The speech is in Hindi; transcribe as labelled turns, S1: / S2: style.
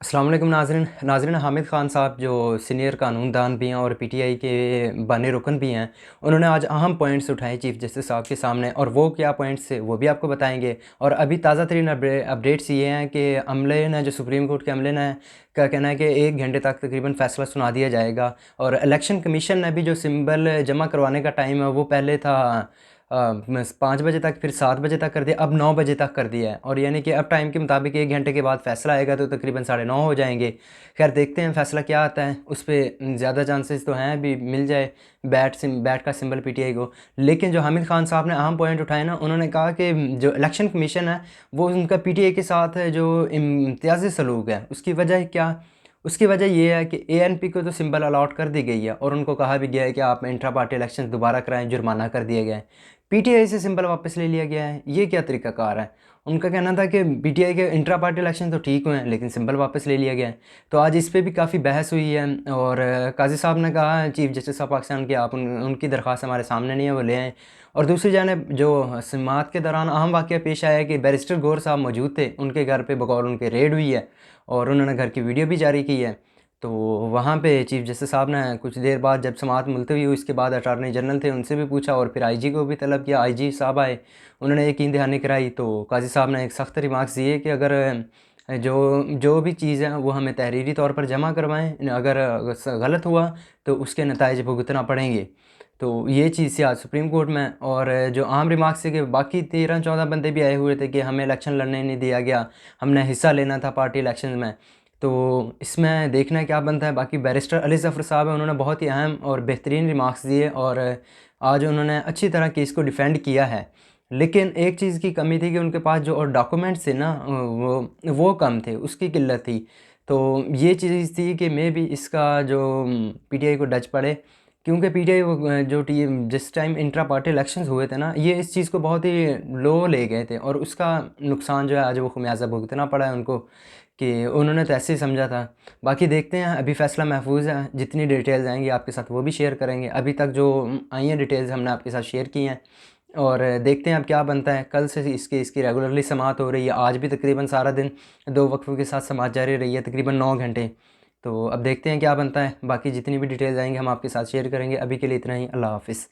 S1: अस्सलाम वालेकुम नाज़रीन हामिद ख़ान साहब जो सीनियर कानूनदान भी हैं और पीटीआई के बानी रुकन भी हैं, उन्होंने आज अहम पॉइंट्स उठाए चीफ़ जस्टिस साहब के सामने और वो क्या पॉइंट्स थे वो भी आपको बताएंगे। और अभी ताज़ा तरीन अपडेट्स ये हैं कि अमले ने जो सुप्रीम कोर्ट के अमले ने का कहना है कि 1 घंटे तक तकरीबन फ़ैसला सुना दिया जाएगा। और इलेक्शन कमीशन ने भी जो सिंबल जमा करवाने का टाइम है वो पहले था 5 बजे तक, फिर 7 बजे तक कर दिया, अब 9 बजे तक कर दिया है। और यानी कि अब टाइम के मुताबिक 1 घंटे के बाद फ़ैसला आएगा तो तकरीबन 9:30 हो जाएंगे। खैर देखते हैं फ़ैसला क्या आता है, उस पर ज़्यादा चांसेस तो हैं अभी मिल जाए बैट का सिंबल पीटीआई को। लेकिन जो हामिद खान साहब ने अहम पॉइंट उठाए ना, उन्होंने कहा कि जो इलेक्शन कमीशन है वो उनका पीटीआई के साथ जो इम्तियाज़ी सलूक है उसकी वजह क्या, उसकी वजह ये है कि एएनपी को तो सिंबल अलॉट कर दी गई है और उनको कहा भी गया है कि आप इंट्रा पार्टी इलेक्शन दोबारा कराएं, जुर्माना कर दिया गया है। पीटीआई से सिंबल वापस ले लिया गया है, ये क्या तरीकाकार है। उनका कहना था कि पीटीआई के इंट्रा पार्टी इलेक्शन तो ठीक हुए हैं लेकिन सिंबल वापस ले लिया गया है। तो आज इस पे भी काफ़ी बहस हुई है और काजी साहब ने कहा चीफ जस्टिस ऑफ पाकिस्तान की आप उनकी दरख्वास्त हमारे सामने नहीं है, वो ले आएँ। और दूसरी जानब जो समाअत के दौरान अहम वाक़या पेश आया है कि बैरिस्टर गौर साहब मौजूद थे, उनके घर पे बकौल उनके रेड हुई है और उन्होंने घर की वीडियो भी जारी की है। तो वहाँ पे चीफ जस्टिस साहब ने कुछ देर बाद जब समाअत मुलतवी हुई उसके बाद अटारनी जनरल थे उनसे भी पूछा और फिर आईजी को भी तलब किया। आईजी साहब आए, उन्होंने यकीन दहानी कराई। तो काजी साहब ने एक सख्त रिमार्क्स दिए कि अगर जो जो भी चीज़ है वो हमें तहरीरी तौर पर जमा करवाएं, अगर गलत हुआ तो उसके नताइज भुगतना पड़ेंगे। तो ये चीज़ थी आज सुप्रीम कोर्ट में। और जो आम रिमार्क्स थे कि बाकी 13-14 बंदे भी आए हुए थे कि हमें इलेक्शन लड़ने नहीं दिया गया, हमने हिस्सा लेना था पार्टी इलेक्शन में। तो इसमें देखना है क्या बनता है। बाकी बैरिस्टर अली ज़फ़र साहब हैं, उन्होंने बहुत ही अहम और बेहतरीन रिमार्क्स दिए और आज उन्होंने अच्छी तरह केस को डिफेंड किया है। लेकिन एक चीज़ की कमी थी कि उनके पास जो और डॉक्यूमेंट्स थे ना वो कम थे, उसकी किल्लत थी। तो ये चीज़ थी कि मे बी इसका जो पीटीआई को डच पड़े, क्योंकि पीटीआई जो टीम जिस टाइम इंट्रा पार्टी इलेक्शंस हुए थे ना, ये इस चीज़ को बहुत ही लो ले गए थे और उसका नुकसान जो है आज वो खमियाजा भुगतना पड़ा है उनको कि उन्होंने तो ऐसे ही समझा था। बाकी देखते हैं, अभी फ़ैसला महफूज है, जितनी डिटेल्स आएंगी आपके साथ वो भी शेयर करेंगे। अभी तक जो आई हैं डिटेल्स हमने आपके साथ शेयर की हैं और देखते हैं अब क्या बनता है। कल से इसकी रेगुलरली समाअत हो रही है, आज भी तकरीबन सारा दिन दो वक्फों के साथ समाअत जारी रही है, तकरीबन 9 घंटे। तो अब देखते हैं क्या बनता है। बाकी जितनी भी डिटेल्स आएंगी हम आपके साथ शेयर करेंगे। अभी के लिए इतना ही, अल्लाह हाफ़िज़।